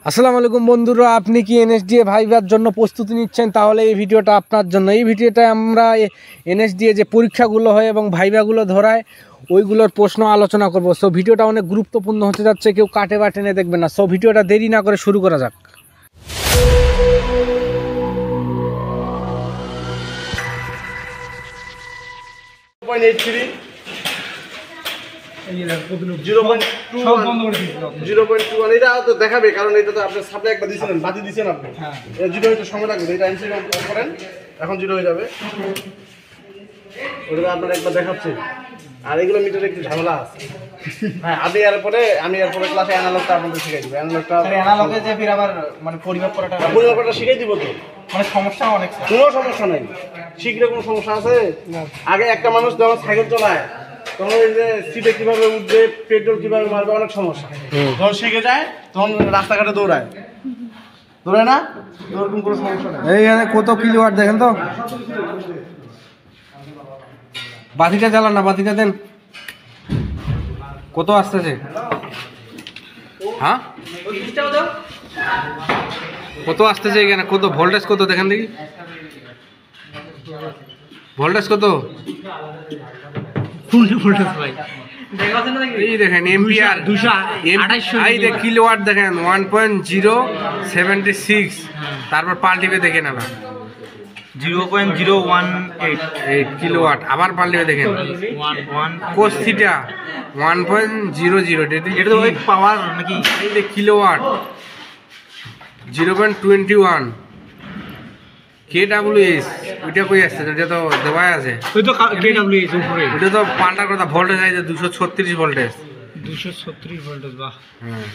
আসসালামু আলাইকুম বন্ধুরা, আপনি কি এনএসডিএ ভাইবার জন্য প্রস্তুতি নিচ্ছেন? তাহলে এই ভিডিওটা আপনার জন্য। এই ভিডিওটায় আমরা এনএসডিএ যে পরীক্ষাগুলো হয় এবং ভাইবাগুলো ধরায় ওইগুলোর প্রশ্ন আলোচনা করব। সো ভিডিওটা অনেক গুরুত্বপূর্ণ হতে যাচ্ছে, কেউ কাটে বা টেনে দেখবেন না। সো ভিডিওটা দেরি না করে শুরু করা যাক। দেখাবে কারণ এটা তো আপনার সাপ্লাই একবার দিয়েছিলেন, বাতি দিয়েছেন আপনি। এটা জিরো হইতে সময় লাগবে, এটা ইনসিডেন্ট করেন, এখন জিরো হয়ে যাবে। ওটা আপনার একবার দেখাচ্ছে। আর এগুলো মিটারে একটু ঝামেলা আছে। হ্যাঁ, আমি এরপরে ক্লাসে অ্যানালগটা আপনাদের শিখাই দিব। অ্যানালগে যে ফির আবার মানে পরিমাপ করাটা শিখাই দিব তো। মানে সমস্যা অনেক, কোনো সমস্যা নাই, শিখলে কোনো সমস্যা আছে? আগে একটা মানুষ যখন সাইকেল চলায় তখন ওই যে সিটে কিভাবে উঠবে, পেট্রোল কিভাবে মারবে, অনেক সমস্যা। যখন শিখে যায় তখন রাস্তাঘাটে দৌড়ায় না, এরকম কোনো সমস্যা নেই। এইখানে কত কিলোওয়াট দেখেন তো। বাতিটা চালান না, বাতিটা দেন। কত আসতেছে? হ্যাঁ, কত আসতেছে এখানে? কত ভোল্টেজ কত দেখেন দেখি, ভোল্টেজ কত? এই দেখেন এম্পিয়ার, এই দেখ কিলোওয়াট দেখেন 1.076। তারপর পাল্টিবে দেখেন আবার 0.018 কিলোওয়াট, আবার পাল্টিবে দেখেন কোস থিটা 1.00। এটা তো পাওয়ার নাকি? এই দেখ কিলোওয়াট 0.21 KWS। ওইটা কই আসছে? ওইটা তো দেওয়াই আছে, ওই তো KWS উপরে। ওইটা তো পাল্টার কথা, ভোল্টেজ আছে 236 ভোল্টেজ। 236 ভোল্টেজ, বাহ। হ্যাঁ,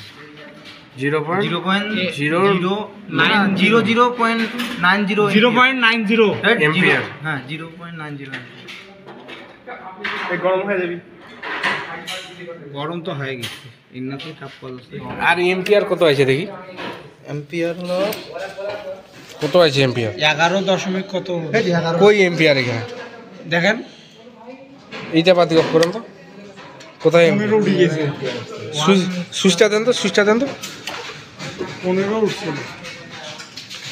0.090 এম্পিয়ার। হ্যাঁ, 0.90। গরম হয়ে যাবে, গরম তো হয়ে গেছে। ইন্নাতে তাপ পড়ছে। আর এম্পিয়ার কত আছে দেখি? এম্পিয়ার হলো কত আছে এম্পিয়ার? 11 কত? কই এম্পিয়ার এখানে দেখেন। এইটা বাতি অফ করেন তো। কোথায় উঠে গেছে? সুইচটা দেন তো, সুইচটা দেন তো। 15 উঠছে।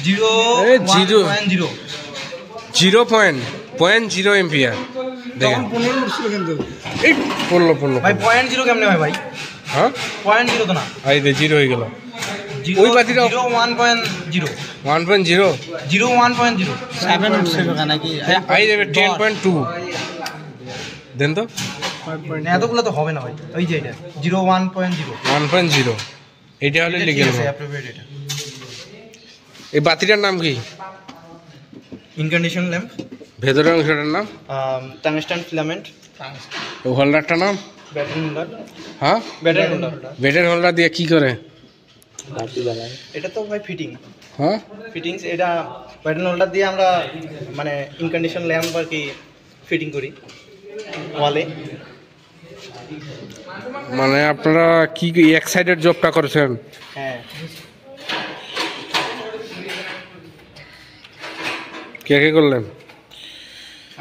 0.0 এম্পিয়ার দেখেন। 15 উঠছিল কিন্তু। এই পড়লো ভাই 0.0 কেমনে হয় ভাই? হ্যাঁ, 0.0 তো না, এই যে 0 হয়ে গেল। ওই বাতিটা 1.0 1.0 1.0 7 উঠছিল নাকি? এই দেবে 10.2 দেন তো। এতগুলো তো হবে না ভাই। ওই যে এটা 1.0 এইটা হলে লিখে নেব। এটা এই বাতিটার নাম কি? ইনকন্ডিশন ল্যাম্প। ভেতরের অংশটার নাম টাংস্টান ফিলামেন্ট। ও হোল্ডারটার নাম? Battery holder. হ্যাঁ, ব্যাটারি হোল্ডার দিয়ে কি করে? এটা তো ভাই ফিটিং। হ্যাঁ, ফিটিংস। এটা ব্যাটারি হোল্ডার দিয়ে আমরা মানে ইনকন্ডিশন ল্যাম্প আর কি ফিটিং করি ওয়ালে। মানে আপনারা কি এক সাইডের জবটা করেছেন? হ্যাঁ। কে কে করলেন?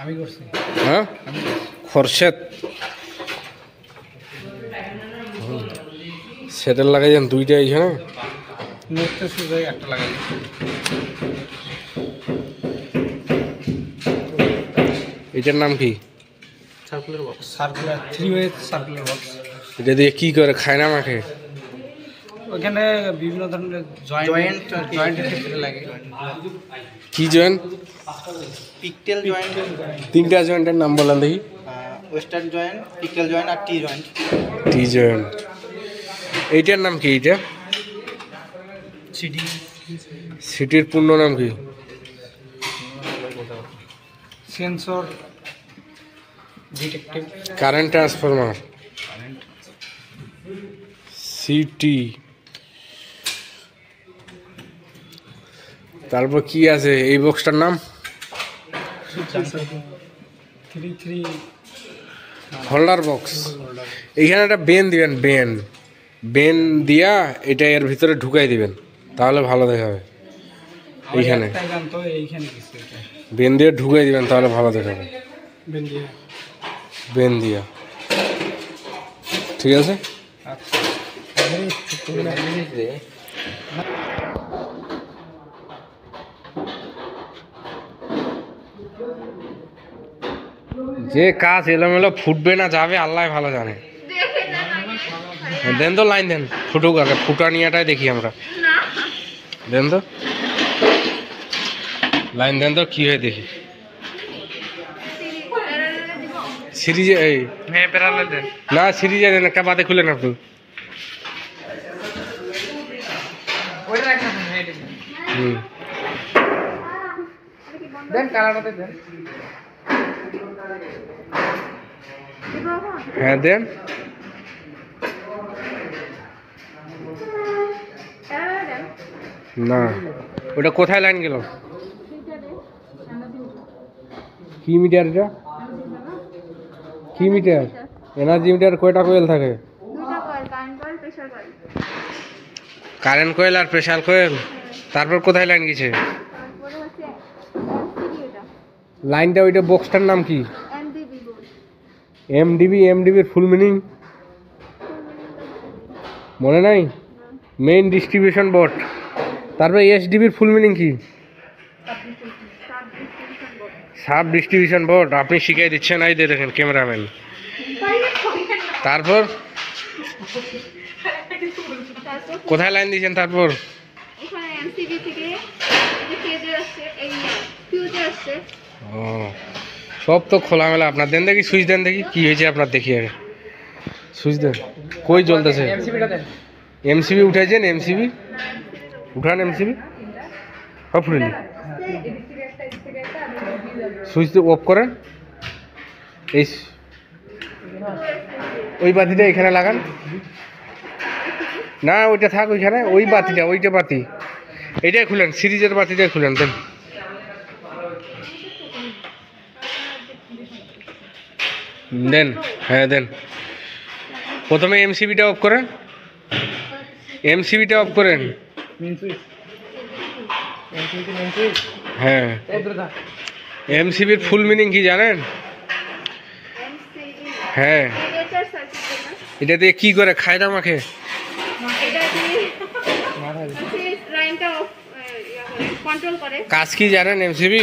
আমি করছি। হ্যাঁ, খরশেদ সেটার লাগাইছেন দুইটা এইখানে। একটা লাগাই। এটার নাম কি? Circular box. Circular 3 way circular box. এটা দিয়ে কি করে? খায় না মাখে? ওখানে বিভিন্ন ধরনের জয়েন্টের ক্ষেত্রে লাগে। কি জয়েন্ট? Pigtail joint. তিনটা জয়েন্টের নাম বলেন দেখি। ওয়েস্টার্ন জয়েন্ট, পিকটেল জয়েন্ট আর টি জয়েন্ট। টি জয়েন্ট। এইটার নাম কি? এইটা সিডি। সিটির পূর্ণ নাম কি? Sensor detective current transformer. City. তারপর কি আছে এই বক্সটার নাম? 33 হোল্ডার বক্স। এইখানে একটা বেন দিবেন, বেন দিয়া এটা এর ভিতরে ঢুকাই দিবেন, তাহলে ভালো দেখাবে। এইখানে বেন দিয়ে ঢুকাই দিবেন, তাহলে ভালো দেখাবে। বেন দিয়া, ঠিক আছে। যে কাজ এলোমেলো ফুটবে না যাবে আল্লাহ ভালো জানে। দেন তো লাইন দেন, ফুটুক আগে, ফুটা নিয়েটাই দেখি আমরা। দেন তো লাইন দেন তো কি হয় দেখি। সিরিজে এই না, সিরিজে দেন, একটা বাদে খুলেন আপনি। হ্যাঁ দেন। না ওটা কোথায় লাইন গেল? কি মিটার এটা? কি মিটার? এনার্জি মিটার কয়টা কোয়েল থাকে? কারেন্ট কোয়েল আর প্রেসার কোয়েল। তারপর কোথায় লাইন গেছে? লাইনটা ওইটা বক্সটার নাম কি? এমডিবি। এমডিবির ফুল মিনিং মনে নাই? Main distribution board. তারপরে এসডিবির ফুল মিনিং কি? Sub distribution board. আপনি শিখিয়ে দিচ্ছেন, এই দেখেন ক্যামেরাম্যান। তারপর কোথায় লাইন দিয়েছেন? তারপর ও সব তো খোলামেলা। আপনার দেন দেখি, সুইচ দেন দেখি কি হয়েছে আপনার, দেখি আগে সুইচ দেন। কই জ্বলতেছে? এমসিবি উঠাইছেন? এমসিবি উঠান, এমসিবি সব ফুরিলি। সুইচ অফ করেন। এই ওই বাতিটা এখানে লাগান। না ওইটা থাক ওইখানে, ওই বাতিটা, ওইটা বাতি এইটাই খুলেন, সিরিজের বাতিটাই খুলেন। দেন দেন। হ্যাঁ দেন। প্রথমে এমসিবিটা অফ করেন, এমসিবিটা অফ করেন। হ্যাঁ এমসিবির ফুল মিনিং কি জানেন? হ্যাঁ এটা দিয়ে কি করে খায় না মাখে? কাজ কি জানেন এমসিবি?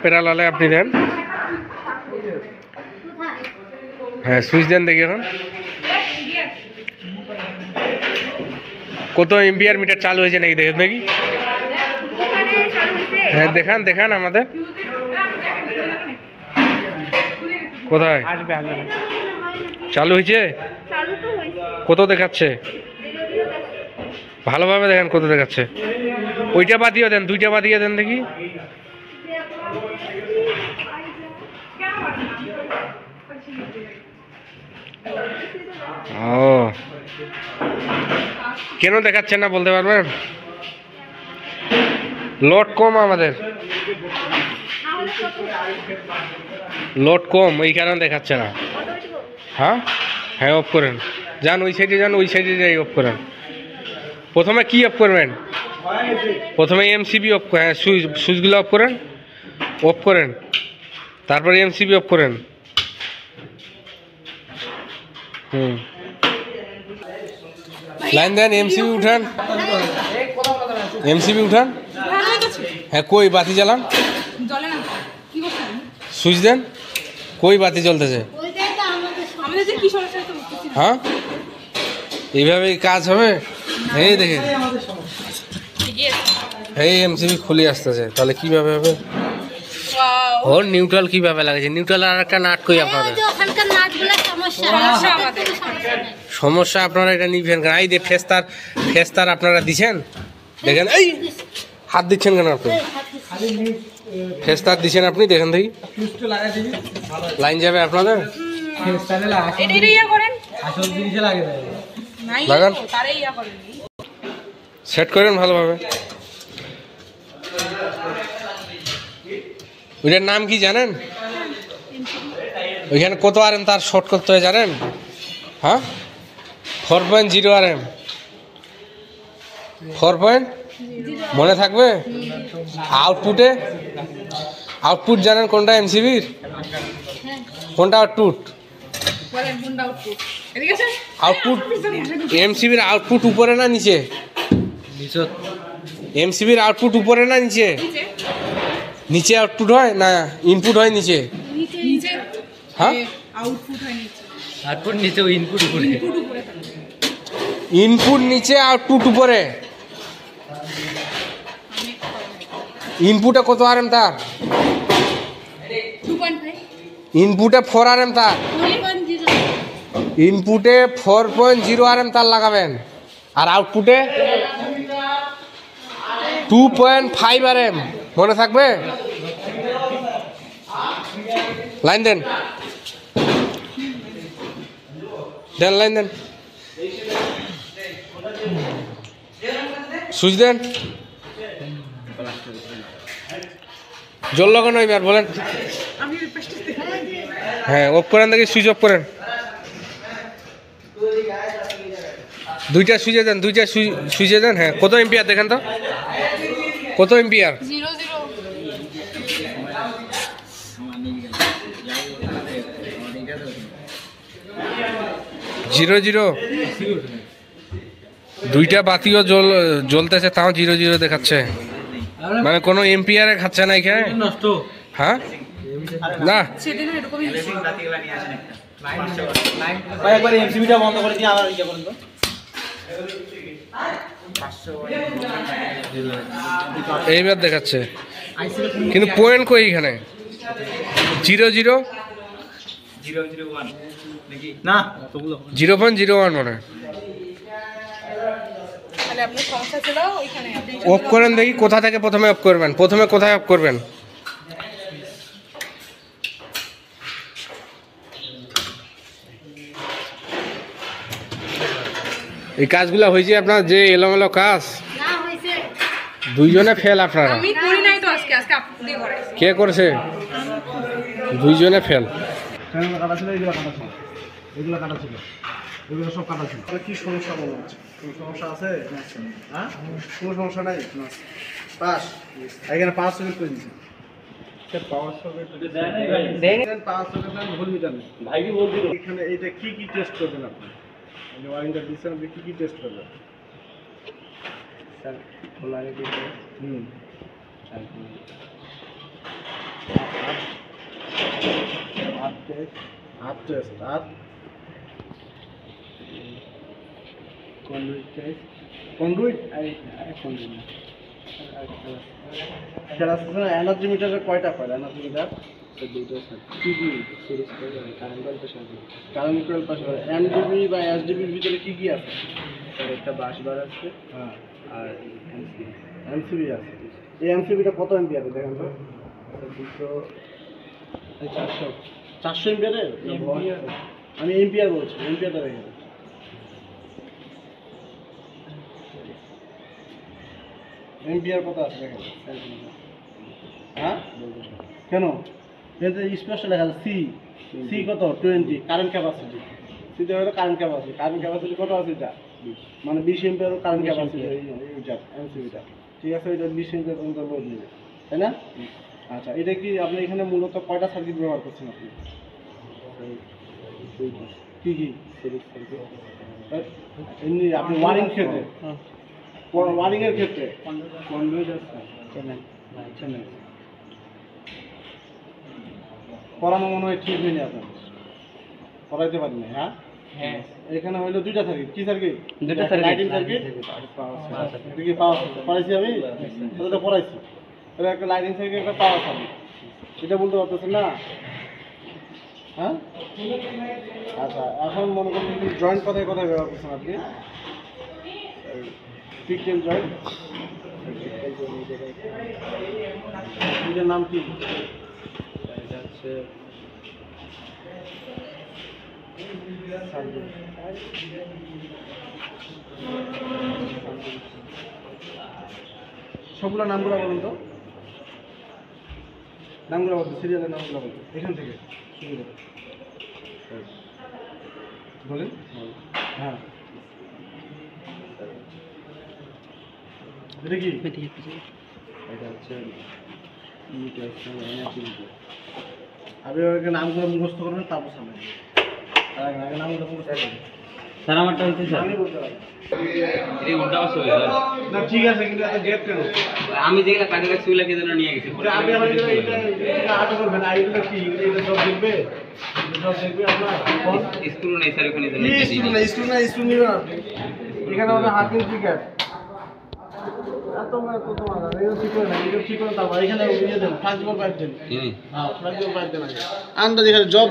প্যারালালে আপনি দেন। হ্যাঁ সুইচ দেন দেখি এখন কত এম্পিয়ার মিটার চালু হয়েছে নাকি দেখেন নাকি? হ্যাঁ দেখান, দেখান আমাদের কোথায় চালু হয়েছে, কত দেখাচ্ছে? ভালোভাবে দেখেন কত দেখাচ্ছে। ওইটা বাদিয়ে দেন, দুইটা বাদিয়ে দেন দেখি। ও কেন দেখাচ্ছেন না বলতে পারবেন? লোড কম আমাদের, লোড কম, এই কারণে দেখাচ্ছে না। হ্যাঁ হ্যাঁ অফ করেন, যান ওই সাইডে, যান ওই সাইডে যাই অফ করেন। প্রথমে কি অফ করবেন? প্রথমে এমসিবি অফ, হ্যাঁ সুইচগুলো অফ করেন, অফ করেন, তারপরে এমসিবি অফ করেন। লাইন দেন, এমসিবি উঠান, এমসিবি উঠান। হ্যাঁ কই বাতি জ্বালান, সুইচ দেন। কই বাতি জ্বলতেছে? হ্যাঁ এইভাবেই কাজ হবে। এই দেখেন এই এমসিবি খুলে আসতেছে, তাহলে কিভাবে হবে? ওর নিউট্রাল কিভাবে লাগেছে? নিউট্রাল আর একটা নাট কই আপনাদের? সমস্যা আপনারা এটা নিবেন কেন? এই যে ফেস্তার আপনারা দিছেন, দেখেন এই হাত দিচ্ছেন কেন আপনি? ফেস্তার দিচ্ছেন আপনি, দেখেন দেখি লাইন যাবে আপনাদের। লাগান, সেট করেন ভালোভাবে। ওইটার নাম কি জানেন? ওইখানে কত RM তার শর্ট করতে হয় জানেন? হ্যাঁ 4.0 RM। 4. মনে থাকবে? আউটপুট জানেন কোনটা এমসিবির? কোনটা আউটপুট? বলেন কোনটা আউটপুট এদিকে আসেন আউটপুট এমসিবির আউটপুট উপরে না নিচে? নিচে এমসিবির আউটপুট উপরে না নিচে? নিচে নিচে আউটপুট হয় না ইনপুট হয় নিচে? নিচে নিচে হ্যাঁ আউটপুট হয় নিচে আউটপুট নিচে ইনপুট উপরে ইনপুট উপরে থাকে ইনপুট নিচে আউটপুট উপরে। আমি ইনপুটে কত আরএম তার? 2.5 ইনপুটে 4 আরএম তার। 3.0 ইনপুটে 4.0 আরএম তার লাগাবেন আর আউটপুটে 2.5 আরএম। মনে থাকবে? লাইন দেন দেন লাইন দেন সুইচ দেন। জল লাগানো এবার বলেন। আমি প্র্যাকটিস দেখাই হ্যাঁ অফ করেন দেখি, সুইচ অফ করেন। দুইটা সুইচে দেন, দুইটা সুইচে দেন। হ্যাঁ কত এম্পিয়ার দেখেন তো, কত এম্পিয়ার? 0 0 দুইটা বাতিও জ্বলতেছে তাও 0 0 দেখাচ্ছে, মানে কোনো এম্পিয়ারে খাচ্ছে না এখানে। নষ্ট হ্যাঁ না সেদিনও এরকমই হয়েছিল। ভাই একবার এমসিবিটা বন্ধ করে দিয়ে আবার ইয়ে করুন তো। এইবার দেখাচ্ছে কিন্তু পয়েন্ট কই এখানে? 0 0 001 নাকি না তোগুলো 0.01 মনে হয়। তাহলে আপনার সমস্যা ছিল ওইখানে আপনি অফ করেন দেখি, কোথা থেকে প্রথমে অফ করবেন? প্রথমে কোথায় অফ করবেন? এই কাজগুলো হয়েছে আপনার যে এলোমেলো কাজ, না হইছে দুইজনে ফেল আপনারা। আমি করি নাই তো আজকে আপনি দিয়ে করাইছি কে করেছে? দুইজনে ফেল। কাটা ছিল, এগুলো কাটা ছিল, এগুলো কাটা ছিল, এগুলো সব কাটা ছিল। কি সমস্যা বলো? কোনো সমস্যা আছে? হ্যাঁ কোনো সমস্যা নাই। পাস এখানে পাওয়ার সকেট করে দিচ্ছি। পাওয়ার সকেট পাওয়ার সকেট ভুলমিটার নেই ভাই, কি বলছিল এখানে? এটা কি কি টেস্ট করবেন আপনি? ওয়ারিংটা দিচ্ছেন, আপনি কি কি টেস্ট করবেন? স্যার পোলারিটি হুম হাত টেস্ট আর কন্ডুইট টেস্ট। কন্ডুইট খেলা এনার্জি মিটারের কয়টা কয় এনার্জি মিটার? কি কি কারেন্ট কোয়েল পাশে এমডিবি বা এসডিবির ভিতরে কি কি আছে? একটা বাস বার আছে, হ্যাঁ, আর এমসিবি আছে। এই এমসিবিটা কত এমপিয়ার দেখেন তো? 400 এমপিয়ারের। আমি এমপিয়ার বলছি, এমপিয়ারটা দেখেন। এমপিয়ার কত আছে দেখেন? হ্যাঁ কেন? এতে স্পষ্ট লেখা আছে সি। সি কত? 20 কারেন্ট ক্যাপাসিটি। সিতে হলো কারেন্ট ক্যাপাসিটি। কারেন্ট ক্যাপাসিটি কত আছে এটা? মানে 20 এমপিয়ার কারেন্ট ক্যাপাসিটি এইটা এমসিবিটা। ঠিক আছে, এটা 20 এমপিয়ার পর্যন্ত লোড নেবে, তাই না? আচ্ছা, এটা কি আপনি এখানে মূলত কয়টা সার্কিট ব্যবহার করছেন আপনি? কি কি এমনি আপনি ওয়ারিং ক্ষেত্রে, ওয়ারিং এর ক্ষেত্রে পড়ানো মনে হয় ঠিক হয়নি আপনার, পড়াইতে পারেন না। হ্যাঁ হ্যাঁ, এখানে হইলো দুইটা সার্কিট। কি সার্কিট? দুইটা সার্কিট, লাইটিং সার্কিট। এটা কি পাওয়ার পড়াইছি আমি? এটা পড়াইছি। এটা একটা লাইটিং সার্কিট, একটা পাওয়ার সার্কিট। এটা বলতে পারতেছেন না? হ্যাঁ আচ্ছা, এখন মনে করেন জয়েন্ট কোথায় কোথায় ব্যবহার করছেন আপনি? পিকটেল জয়েন্ট, এটার নাম কি? এটা হচ্ছে সবগুলো নামগুলো বলুন তো, নামগুলো বলুন, সিরিয়ালের নামগুলো বলুন এখান থেকে শুরু করে বলেন। হ্যাঁ এটা কি? এটা হচ্ছে আপনি নামগুলো মুখস্থ করবেন, তারপর সামনে স্যার আমারটা হচ্ছে স্যার এই উল্টা অবস্থা হয়ে গেল না ঠিক আছে কিন্তু এত গ্যাপ কেন আমি যেগুলা কাজে রাখছি ওগুলা কি যেন নিয়ে গেছি আপনি আমার এটা আটো করবেন এইগুলো কি এটা সব দেখবে সব দেখবে আপনার স্ক্রু নেই স্যার ওখানে স্টুডেন্ট নিবে না আপনি এখানে হবে হাতের টিকেট এত তোমার এটা ঠিক করে না এটা ঠিক করে তারপর এখানে ইয়ে দেন ফ্লাক্সিবল পাইপ দেন হ্যাঁ ফ্লাক্সিবল পাইপ দেন আন্দাজ এখানে জব